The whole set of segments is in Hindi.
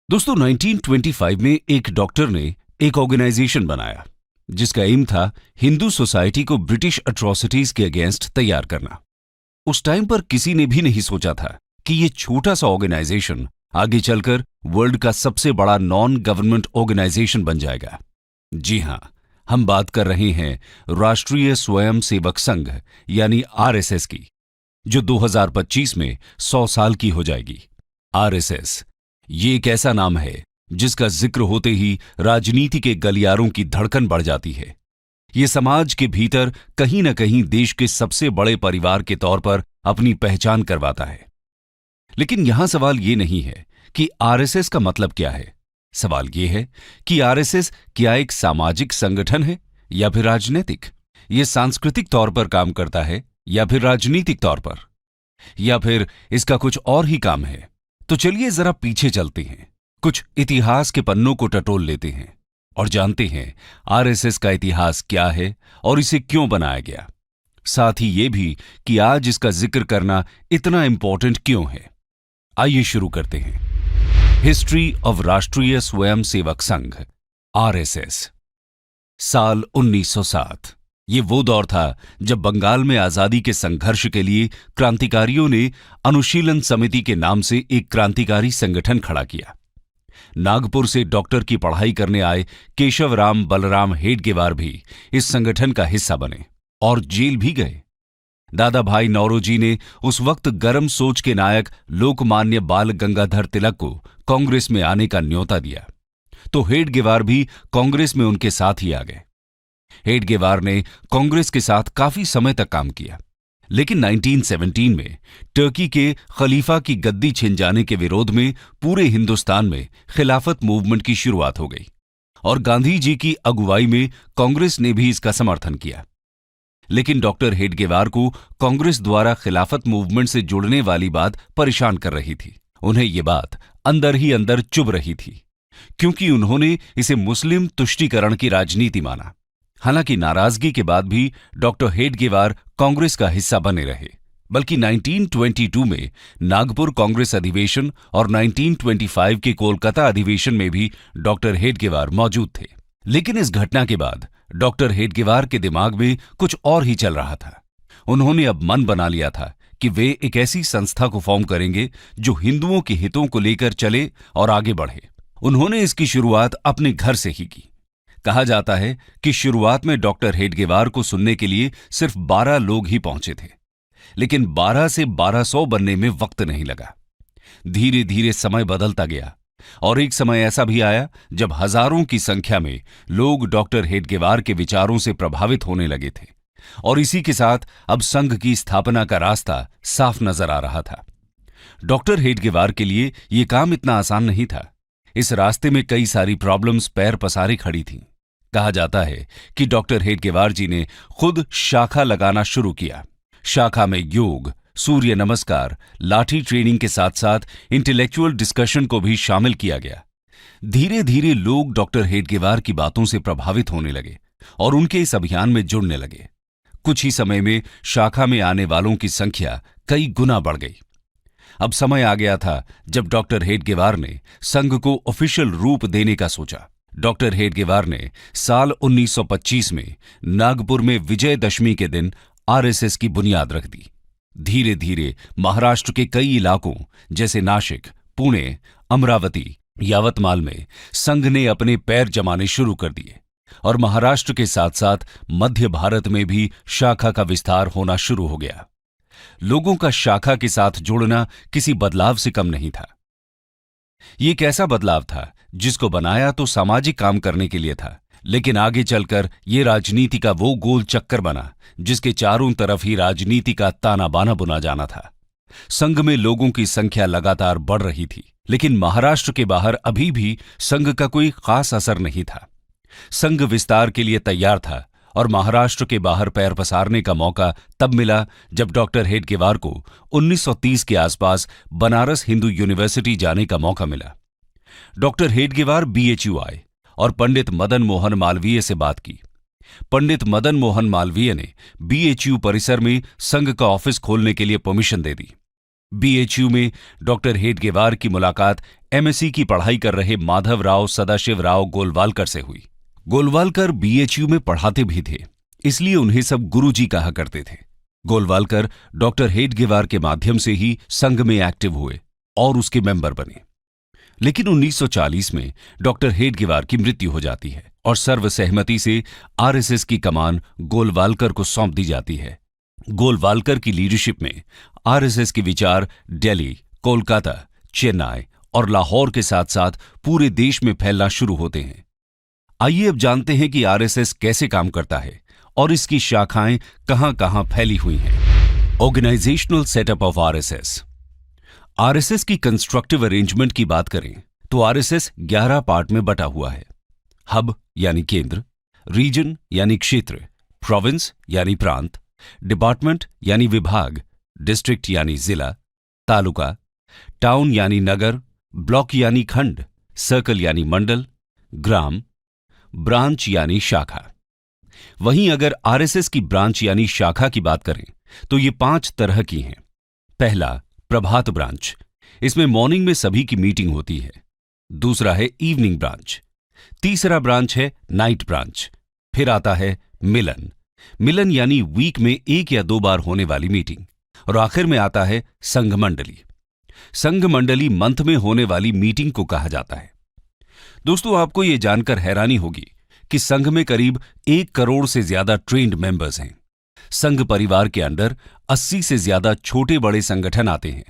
दोस्तों 1925 में एक डॉक्टर ने एक ऑर्गेनाइजेशन बनाया जिसका एम था हिंदू सोसाइटी को ब्रिटिश अट्रॉसिटीज के अगेंस्ट तैयार करना। उस टाइम पर किसी ने भी नहीं सोचा था कि ये छोटा सा ऑर्गेनाइजेशन आगे चलकर वर्ल्ड का सबसे बड़ा नॉन गवर्नमेंट ऑर्गेनाइजेशन बन जाएगा। जी हां, हम बात कर रहे हैं राष्ट्रीय स्वयं सेवक संघ यानी आरएसएस की, जो 2025 में 100 साल की हो जाएगी। आरएसएस ये एक ऐसा नाम है जिसका जिक्र होते ही राजनीति के गलियारों की धड़कन बढ़ जाती है। ये समाज के भीतर कहीं न कहीं देश के सबसे बड़े परिवार के तौर पर अपनी पहचान करवाता है। लेकिन यहां सवाल ये नहीं है कि आरएसएस का मतलब क्या है। सवाल ये है कि आरएसएस क्या एक सामाजिक संगठन है या फिर राजनीतिक। ये सांस्कृतिक तौर पर काम करता है या फिर राजनीतिक तौर पर, या फिर इसका कुछ और ही काम है। तो चलिए जरा पीछे चलते हैं, कुछ इतिहास के पन्नों को टटोल लेते हैं और जानते हैं आरएसएस का इतिहास क्या है और इसे क्यों बनाया गया। साथ ही ये भी कि आज इसका जिक्र करना इतना इंपॉर्टेंट क्यों है। आइए शुरू करते हैं। हिस्ट्री ऑफ राष्ट्रीय स्वयं सेवक संघ आरएसएस। साल 1907। ये वो दौर था जब बंगाल में आजादी के संघर्ष के लिए क्रांतिकारियों ने अनुशीलन समिति के नाम से एक क्रांतिकारी संगठन खड़ा किया। नागपुर से डॉक्टर की पढ़ाई करने आए केशवराम बलराम हेडगेवार भी इस संगठन का हिस्सा बने और जेल भी गए। दादा भाई नौरोजी ने उस वक्त गर्म सोच के नायक लोकमान्य बाल गंगाधर तिलक को कांग्रेस में आने का न्योता दिया, तो हेडगेवार भी कांग्रेस में उनके साथ ही आ गए। हेडगेवार ने कांग्रेस के साथ काफी समय तक काम किया, लेकिन 1917 में टर्की के खलीफा की गद्दी छिन जाने के विरोध में पूरे हिंदुस्तान में खिलाफत मूवमेंट की शुरुआत हो गई और गांधी जी की अगुवाई में कांग्रेस ने भी इसका समर्थन किया। लेकिन डॉक्टर हेडगेवार को कांग्रेस द्वारा खिलाफत मूवमेंट से जुड़ने वाली बात परेशान कर रही थी। उन्हें ये बात अंदर ही अंदर चुभ रही थी, क्योंकि उन्होंने इसे मुस्लिम तुष्टीकरण की राजनीति माना। हालांकि नाराजगी के बाद भी डॉक्टर हेडगेवार कांग्रेस का हिस्सा बने रहे, बल्कि 1922 में नागपुर कांग्रेस अधिवेशन और 1925 के कोलकाता अधिवेशन में भी डॉक्टर हेडगेवार मौजूद थे। लेकिन इस घटना के बाद डॉक्टर हेडगेवार के दिमाग में कुछ और ही चल रहा था। उन्होंने अब मन बना लिया था कि वे एक ऐसी संस्था को फॉर्म करेंगे जो हिंदुओं के हितों को लेकर चले और आगे बढ़े। उन्होंने इसकी शुरुआत अपने घर से ही की। कहा जाता है कि शुरुआत में डॉक्टर हेडगेवार को सुनने के लिए सिर्फ 12 लोग ही पहुंचे थे, लेकिन 12 से 1200 बनने में वक्त नहीं लगा। धीरे धीरे समय बदलता गया और एक समय ऐसा भी आया जब हजारों की संख्या में लोग डॉक्टर हेडगेवार के विचारों से प्रभावित होने लगे थे और इसी के साथ अब संघ की स्थापना का रास्ता साफ नजर आ रहा था। डॉक्टर हेडगेवार के लिए यह काम इतना आसान नहीं था। इस रास्ते में कई सारी प्रॉब्लम्स पैर पसारे खड़ी थीं। कहा जाता है कि डॉक्टर हेडगेवार जी ने खुद शाखा लगाना शुरू किया। शाखा में योग, सूर्य नमस्कार, लाठी ट्रेनिंग के साथ साथ इंटेलेक्चुअल डिस्कशन को भी शामिल किया गया। धीरे धीरे लोग डॉक्टर हेडगेवार की बातों से प्रभावित होने लगे और उनके इस अभियान में जुड़ने लगे। कुछ ही समय में शाखा में आने वालों की संख्या कई गुना बढ़ गई। अब समय आ गया था जब डॉक्टर हेडगेवार ने संघ को ऑफिशियल रूप देने का सोचा। डॉक्टर हेडगेवार ने साल 1925 में नागपुर में विजयदशमी के दिन आरएसएस की बुनियाद रख दी। धीरे धीरे महाराष्ट्र के कई इलाकों जैसे नासिक, पुणे, अमरावती, यावतमाल में संघ ने अपने पैर जमाने शुरू कर दिए और महाराष्ट्र के साथ साथ मध्य भारत में भी शाखा का विस्तार होना शुरू हो गया। लोगों का शाखा के साथ जुड़ना किसी बदलाव से कम नहीं था। ये एक ऐसा बदलाव था जिसको बनाया तो सामाजिक काम करने के लिए था, लेकिन आगे चलकर ये राजनीति का वो गोल चक्कर बना जिसके चारों तरफ ही राजनीति का ताना बाना बुना जाना था। संघ में लोगों की संख्या लगातार बढ़ रही थी, लेकिन महाराष्ट्र के बाहर अभी भी संघ का कोई खास असर नहीं था। संघ विस्तार के लिए तैयार था और महाराष्ट्र के बाहर पैर पसारने का मौका तब मिला जब डॉक्टर हेडगेवार को 1930 के आसपास बनारस हिंदू यूनिवर्सिटी जाने का मौका मिला। डॉक्टर हेडगेवार बीएचयू आए और पंडित मदन मोहन मालवीय से बात की। पंडित मदन मोहन मालवीय ने बीएचयू परिसर में संघ का ऑफिस खोलने के लिए परमिशन दे दी। बीएचयू में डॉक्टर हेडगेवार की मुलाकात एमएससी की पढ़ाई कर रहे माधवराव सदाशिवराव गोलवालकर से हुई। गोलवालकर बीएचयू में पढ़ाते भी थे, इसलिए उन्हें सब गुरुजी कहा करते थे। गोलवालकर डॉक्टर हेडगेवार के माध्यम से ही संघ में एक्टिव हुए और उसके मेंबर बने। लेकिन 1940 में डॉक्टर हेडगेवार की मृत्यु हो जाती है और सर्वसहमति से आरएसएस की कमान गोलवालकर को सौंप दी जाती है। गोलवालकर की लीडरशिप में आरएसएस के विचार दिल्ली, कोलकाता, चेन्नई और लाहौर के साथ साथ पूरे देश में फैलना शुरू होते हैं। आइए अब जानते हैं कि आरएसएस कैसे काम करता है और इसकी शाखाएं कहां-कहां फैली हुई हैं। Organisational setup of RSS. RSS की कंस्ट्रक्टिव अरेंजमेंट की बात करें तो आरएसएस 11 पार्ट में बटा हुआ है। हब यानी केंद्र, रीजन यानी क्षेत्र, प्रोविंस यानी प्रांत, डिपार्टमेंट यानी विभाग, डिस्ट्रिक्ट यानी जिला, तालुका, टाउन यानी नगर, ब्लॉक यानी खंड, सर्कल यानी मंडल, ग्राम, ब्रांच यानी शाखा। वहीं अगर आरएसएस की ब्रांच यानी शाखा की बात करें तो ये 5 तरह की हैं। पहला, प्रभात ब्रांच, इसमें मॉर्निंग में सभी की मीटिंग होती है। दूसरा है इवनिंग ब्रांच। तीसरा ब्रांच है नाइट ब्रांच। फिर आता है मिलन, मिलन यानी वीक में 1 या 2 बार होने वाली मीटिंग। और आखिर में आता है संघ मंडली। संघ मंडली मंथ में होने वाली मीटिंग को कहा जाता है। दोस्तों, आपको यह जानकर हैरानी होगी कि संघ में करीब 1 करोड़ से ज्यादा ट्रेन्ड मेंबर्स हैं। संघ परिवार के अंडर 80 से ज्यादा छोटे बड़े संगठन आते हैं।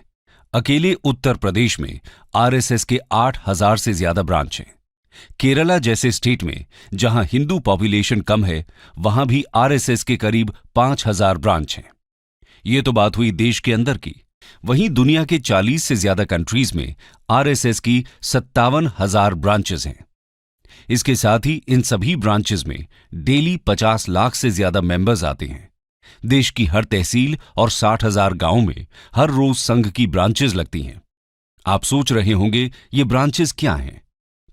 अकेले उत्तर प्रदेश में आरएसएस के 8,000 से ज्यादा ब्रांच हैं। केरला जैसे स्टेट में जहां हिंदू पॉपुलेशन कम है, वहां भी आरएसएस के करीब 5,000 ब्रांच हैं। ये तो बात हुई देश के अंदर की। वहीं दुनिया के 40 से ज्यादा कंट्रीज में आरएसएस की 57,000 ब्रांचेस हैं। इसके साथ ही इन सभी ब्रांचेस में डेली 50 लाख से ज्यादा मेंबर्स आते हैं। देश की हर तहसील और 60,000 गांवों में हर रोज संघ की ब्रांचेस लगती हैं। आप सोच रहे होंगे ये ब्रांचेस क्या हैं?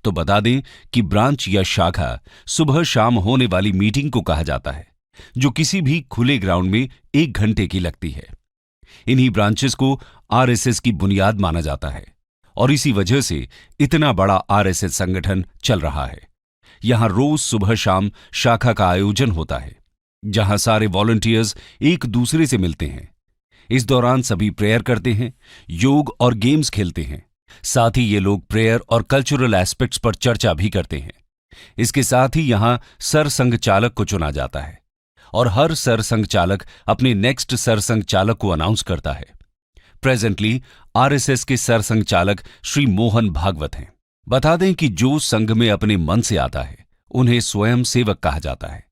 तो बता दें कि ब्रांच या शाखा सुबह शाम होने वाली मीटिंग को कहा जाता है, जो किसी भी खुले ग्राउंड में 1 घंटे की लगती है। इन्हीं ब्रांचेस को आरएसएस की बुनियाद माना जाता है और इसी वजह से इतना बड़ा आरएसएस संगठन चल रहा है। यहां रोज सुबह शाम शाखा का आयोजन होता है, जहां सारे वॉलंटियर्स एक दूसरे से मिलते हैं। इस दौरान सभी प्रेयर करते हैं, योग और गेम्स खेलते हैं। साथ ही ये लोग प्रेयर और कल्चरल एस्पेक्ट्स पर चर्चा भी करते हैं। इसके साथ ही यहां सरसंघ चालक को चुना जाता है और हर सरसंघ चालक अपने नेक्स्ट सरसंघ चालक को अनाउंस करता है। प्रेजेंटली आरएसएस के सरसंघ चालक श्री मोहन भागवत हैं। बता दें कि जो संघ में अपने मन से आता है उन्हें स्वयं सेवक कहा जाता है।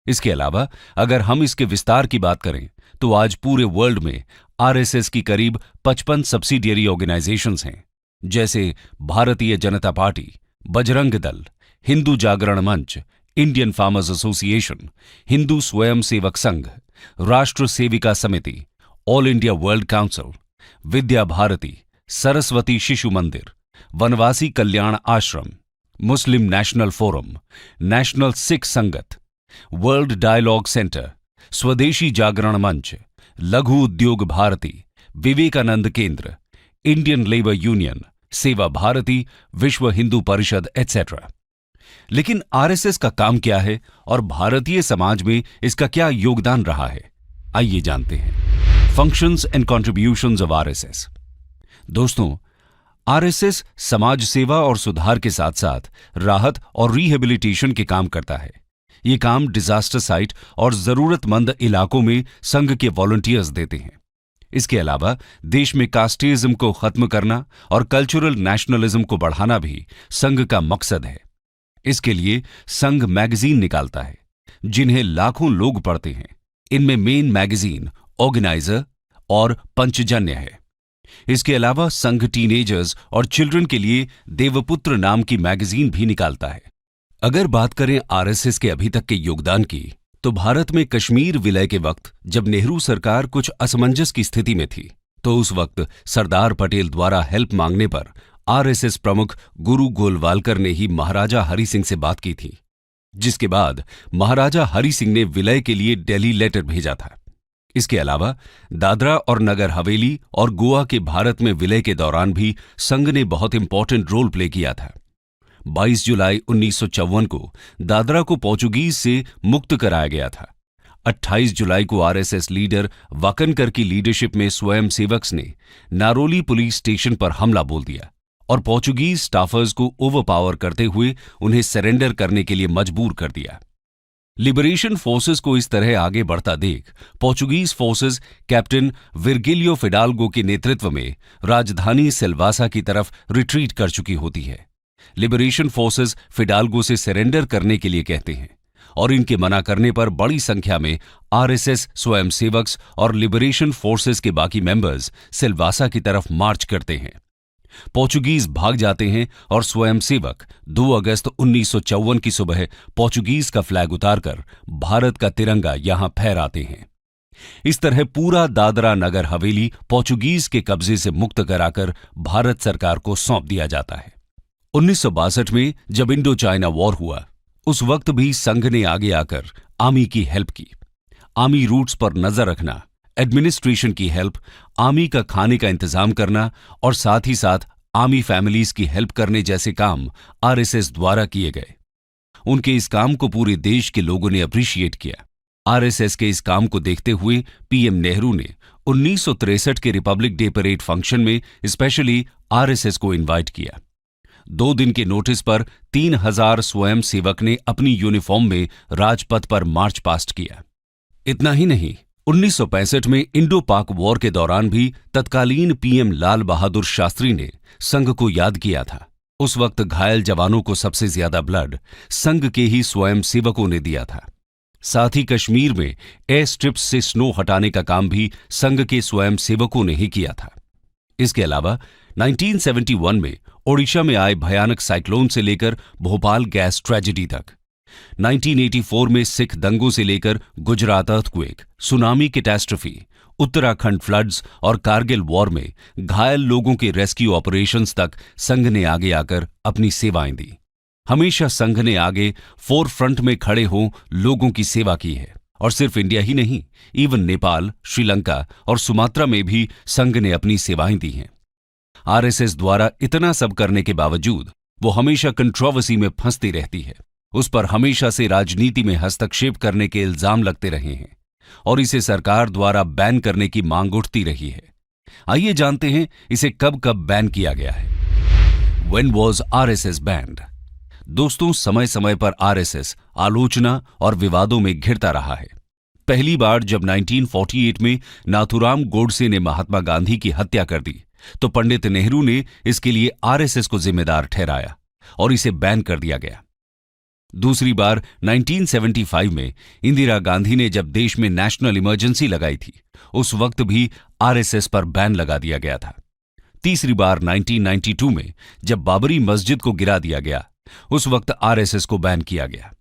इसके अलावा अगर हम इसके विस्तार की बात करें तो आज पूरे वर्ल्ड में आरएसएस की करीब 55 सब्सिडियरी ऑर्गेनाइजेशंस हैं, जैसे भारतीय जनता पार्टी, बजरंग दल, हिंदू जागरण मंच, इंडियन फार्मर्स एसोसिएशन, हिंदू स्वयं सेवक संघ, राष्ट्र सेविका समिति, all India world council, Vidya Bharati, Saraswati Shishu मंदिर, वनवासी कल्याण आश्रम, मुस्लिम नेशनल फोरम, नेशनल सिख संगत, वर्ल्ड डायलॉग सेंटर, स्वदेशी जागरण मंच, लघु उद्योग भारती, विवेकानंद केंद्र, इंडियन लेबर यूनियन, सेवा भारती, विश्व हिंदू परिषद एटसेट्रा। लेकिन आरएसएस का काम क्या है और भारतीय समाज में इसका क्या योगदान रहा है, आइए जानते हैं। Functions and contributions of RSS. दोस्तों, आरएसएस समाज सेवा और सुधार के साथ साथ राहत और रिहेबिलिटेशन के काम करता है। ये काम डिजास्टर साइट और जरूरतमंद इलाकों में संघ के वॉलंटियर्स देते हैं। इसके अलावा देश में कास्टिज्म को खत्म करना और कल्चरल नेशनलिज्म को बढ़ाना भी संघ का मकसद है। इसके लिए संघ मैगजीन निकालता है, जिन्हें लाखों लोग पढ़ते हैं। इनमें मेन मैगजीन, ऑर्गेनाइजर और पंचजन्य है। इसके अलावा संघ टीनेजर्स और चिल्ड्रन के लिए देवपुत्र नाम की मैगजीन भी निकालता है। अगर बात करें आरएसएस के अभी तक के योगदान की, तो भारत में कश्मीर विलय के वक्त जब नेहरू सरकार कुछ असमंजस की स्थिति में थी, तो उस वक्त सरदार पटेल द्वारा हेल्प मांगने पर आरएसएस प्रमुख गुरु गोलवालकर ने ही महाराजा हरि सिंह से बात की थी, जिसके बाद महाराजा हरि सिंह ने विलय के लिए दिल्ली लेटर भेजा था। इसके अलावा दादरा और नगर हवेली और गोवा के भारत में विलय के दौरान भी संघ ने बहुत इंपॉर्टेंट रोल प्ले किया था। 22 जुलाई 1954 को दादरा को पोर्चुगीज से मुक्त कराया गया था। 28 जुलाई को आरएसएस लीडर वाकनकर की लीडरशिप में स्वयंसेवक्स ने नारोली पुलिस स्टेशन पर हमला बोल दिया और पोर्चुगीज स्टाफर्स को ओवरपावर करते हुए उन्हें सरेंडर करने के लिए मजबूर कर दिया। लिबरेशन फोर्सेस को इस तरह आगे बढ़ता देख पोर्चुगीज फोर्सेस कैप्टन विर्गिलियो फिडाल्गो के नेतृत्व में राजधानी सिल्वासा की तरफ रिट्रीट कर चुकी होती है। लिबरेशन फोर्सेस फिडाल्गो से सरेंडर करने के लिए कहते हैं और इनके मना करने पर बड़ी संख्या में आरएसएस स्वयंसेवक्स और लिबरेशन फोर्सेस के बाकी मेंबर्स सिल्वासा की तरफ मार्च करते हैं। पोर्चुगीज भाग जाते हैं और स्वयंसेवक 2 अगस्त 1954 की सुबह पोर्चुगीज का फ्लैग उतारकर भारत का तिरंगा यहां फहराते हैं। इस तरह पूरा दादरा नगर हवेली पोर्चुगीज के कब्जे से मुक्त कराकर भारत सरकार को सौंप दिया जाता है। 1962 में जब इंडो चाइना वॉर हुआ, उस वक्त भी संघ ने आगे आकर आर्मी की हेल्प की। आर्मी रूट्स पर नजर रखना, एडमिनिस्ट्रेशन की हेल्प, आर्मी का खाने का इंतजाम करना और साथ ही साथ आर्मी फैमिलीज की हेल्प करने जैसे काम आरएसएस द्वारा किए गए। उनके इस काम को पूरे देश के लोगों ने अप्रिशिएट किया। आरएसएस के इस काम को देखते हुए पीएम नेहरू ने 1963 के रिपब्लिक डे परेड फंक्शन में स्पेशली आरएसएस को इनवाइट किया। 2 दिन के नोटिस पर 3000 स्वयं सेवक ने अपनी यूनिफॉर्म में राजपथ पर मार्च पास्ट किया। इतना ही नहीं, 1965 में इंडो पाक वॉर के दौरान भी तत्कालीन पीएम लाल बहादुर शास्त्री ने संघ को याद किया था। उस वक्त घायल जवानों को सबसे ज्यादा ब्लड संघ के ही स्वयं सेवकों ने दिया था। साथ ही कश्मीर में एयर स्ट्रिप्स से स्नो हटाने का काम भी संघ के स्वयं सेवकों ने ही किया था। इसके अलावा 1971 में ओडिशा में आए भयानक साइक्लोन से लेकर भोपाल गैस ट्रेजेडी तक, 1984 में सिख दंगों से लेकर Gujarat earthquake, tsunami catastrophe, Uttarakhand floods और कारगिल वॉर में घायल लोगों के रेस्क्यू ऑपरेशंस तक संघ ने आगे आकर अपनी सेवाएं दी। हमेशा संघ ने आगे फोर फ्रंट में खड़े हो लोगों की सेवा की है और सिर्फ इंडिया ही नहीं, इवन नेपाल, श्रीलंका और सुमात्रा में भी संघ ने अपनी सेवाएं दी हैं। आरएसएस द्वारा इतना सब करने के बावजूद वो हमेशा कंट्रोवर्सी में फंसती रहती है। उस पर हमेशा से राजनीति में हस्तक्षेप करने के इल्जाम लगते रहे हैं और इसे सरकार द्वारा बैन करने की मांग उठती रही है। आइए जानते हैं इसे कब कब बैन किया गया है। When was RSS banned? दोस्तों, समय समय पर आरएसएस आलोचना और विवादों में घिरता रहा है। पहली बार जब 1948 में नाथुराम गोडसे ने महात्मा गांधी की हत्या कर दी तो पंडित नेहरू ने इसके लिए आरएसएस को जिम्मेदार ठहराया और इसे बैन कर दिया गया। दूसरी बार 1975 में इंदिरा गांधी ने जब देश में नेशनल इमरजेंसी लगाई थी, उस वक्त भी आरएसएस पर बैन लगा दिया गया था। तीसरी बार 1992 में जब बाबरी मस्जिद को गिरा दिया गया, उस वक्त आरएसएस को बैन किया गया।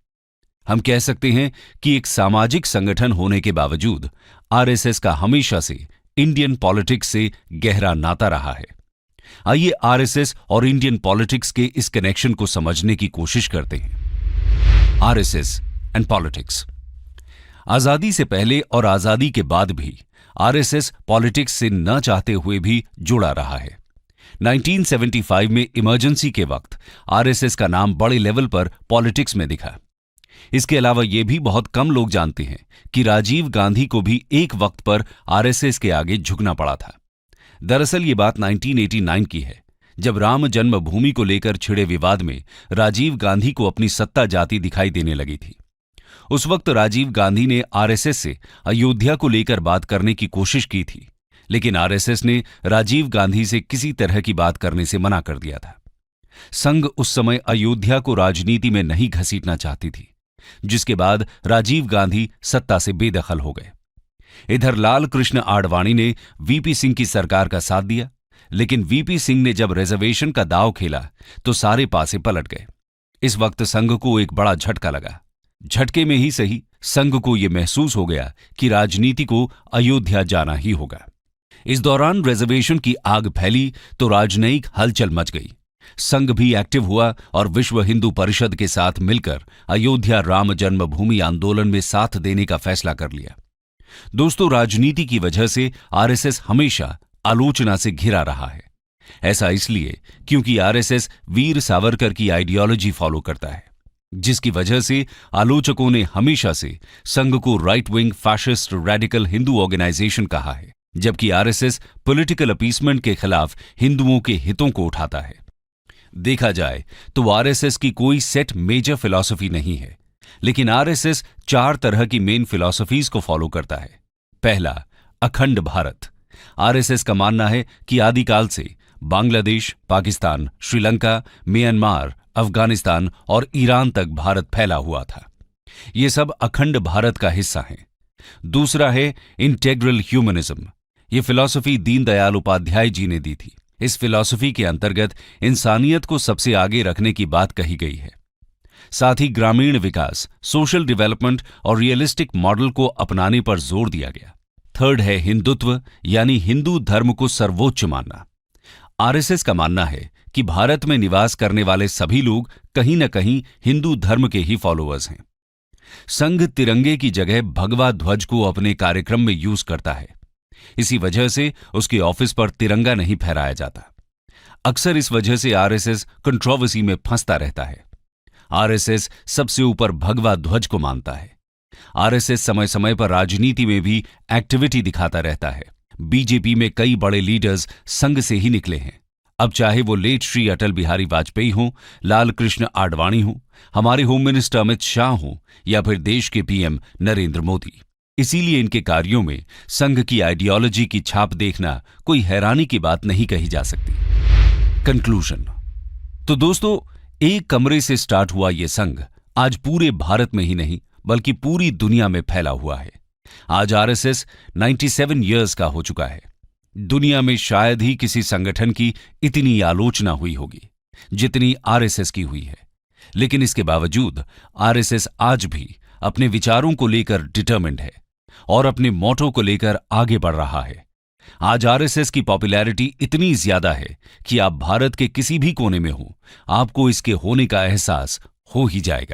हम कह सकते हैं कि एक सामाजिक संगठन होने के बावजूद आरएसएस का हमेशा से इंडियन पॉलिटिक्स से गहरा नाता रहा है। आइए आरएसएस और इंडियन पॉलिटिक्स के इस कनेक्शन को समझने की कोशिश करते हैं। RSS and politics. आजादी से पहले और आजादी के बाद भी आरएसएस पॉलिटिक्स से न चाहते हुए भी जुड़ा रहा है। 1975 में इमरजेंसी के वक्त आरएसएस का नाम बड़े लेवल पर पॉलिटिक्स में दिखा। इसके अलावा यह भी बहुत कम लोग जानते हैं कि राजीव गांधी को भी एक वक्त पर आरएसएस के आगे झुकना पड़ा था। दरअसल ये बात 1989 की है, जब राम जन्मभूमि को लेकर छिड़े विवाद में राजीव गांधी को अपनी सत्ता जाती दिखाई देने लगी थी। उस वक्त राजीव गांधी ने आरएसएस से अयोध्या को लेकर बात करने की कोशिश की थी, लेकिन आरएसएस ने राजीव गांधी से किसी तरह की बात करने से मना कर दिया था। संघ उस समय अयोध्या को राजनीति में नहीं घसीटना चाहती थी, जिसके बाद राजीव गांधी सत्ता से बेदखल हो गए। इधर लाल कृष्ण आडवाणी ने वीपी सिंह की सरकार का साथ दिया, लेकिन वीपी सिंह ने जब रिजर्वेशन का दांव खेला तो सारे पासे पलट गए। इस वक्त संघ को एक बड़ा झटका लगा। झटके में ही सही, संघ को यह महसूस हो गया कि राजनीति को अयोध्या जाना ही होगा। इस दौरान रिजर्वेशन की आग फैली तो राजनयिक हलचल मच गई। संघ भी एक्टिव हुआ और विश्व हिंदू परिषद के साथ मिलकर अयोध्या राम जन्मभूमि आंदोलन में साथ देने का फैसला कर लिया। दोस्तों, राजनीति की वजह से आरएसएस हमेशा आलोचना से घिरा रहा है। ऐसा इसलिए क्योंकि आरएसएस वीर सावरकर की आइडियोलॉजी फॉलो करता है, जिसकी वजह से आलोचकों ने हमेशा से संघ को right wing fascist radical Hindu organisation कहा है, जबकि आरएसएस पॉलिटिकल अपीसमेंट के खिलाफ हिंदुओं के हितों को उठाता है। देखा जाए तो आरएसएस की कोई सेट मेजर फिलॉसफी नहीं है, लेकिन आरएसएस 4 तरह की मेन फिलॉसफीज को फॉलो करता है। पहला, अखंड भारत। आरएसएस का मानना है कि आदिकाल से बांग्लादेश, पाकिस्तान, श्रीलंका, म्यांमार, अफगानिस्तान और ईरान तक भारत फैला हुआ था। ये सब अखंड भारत का हिस्सा हैं। दूसरा है इंटेग्रल ह्यूमनिज्म। ये फिलॉसफी दीनदयाल उपाध्याय जी ने दी थी। इस फिलॉसफी के अंतर्गत इंसानियत को सबसे आगे रखने की बात कही गई है। साथ ही ग्रामीण विकास, सोशल डेवलपमेंट और रियलिस्टिक मॉडल को अपनाने पर जोर दिया गया। थर्ड है हिंदुत्व, यानी हिंदू धर्म को सर्वोच्च मानना। आरएसएस का मानना है कि भारत में निवास करने वाले सभी लोग कहीं न कहीं हिंदू धर्म के ही फॉलोअर्स हैं। संघ तिरंगे की जगह भगवा ध्वज को अपने कार्यक्रम में यूज करता है। इसी वजह से उसके ऑफिस पर तिरंगा नहीं फहराया जाता। अक्सर इस वजह से आरएसएस कंट्रोवर्सी में फंसता रहता है। आरएसएस सबसे ऊपर भगवा ध्वज को मानता है। आरएसएस समय समय पर राजनीति में भी एक्टिविटी दिखाता रहता है। बीजेपी में कई बड़े लीडर्स संघ से ही निकले हैं। अब चाहे वो लेट श्री अटल बिहारी वाजपेयी हों, लाल कृष्ण आडवाणी हों, हमारे होम मिनिस्टर अमित शाह हों या फिर देश के पीएम नरेंद्र मोदी। इसीलिए इनके कार्यों में संघ की आइडियोलॉजी की छाप देखना कोई हैरानी की बात नहीं कही जा सकती। कंक्लूजन। तो दोस्तों, एक कमरे से स्टार्ट हुआ ये संघ आज पूरे भारत में ही नहीं बल्कि पूरी दुनिया में फैला हुआ है। आज आरएसएस 97 इयर्स का हो चुका है। दुनिया में शायद ही किसी संगठन की इतनी आलोचना हुई होगी जितनी आरएसएस की हुई है, लेकिन इसके बावजूद आरएसएस आज भी अपने विचारों को लेकर डिटरमिन्ड है और अपने मोटो को लेकर आगे बढ़ रहा है। आज आरएसएस की पॉपुलैरिटी इतनी ज्यादा है कि आप भारत के किसी भी कोने में हो, आपको इसके होने का एहसास हो ही जाएगा।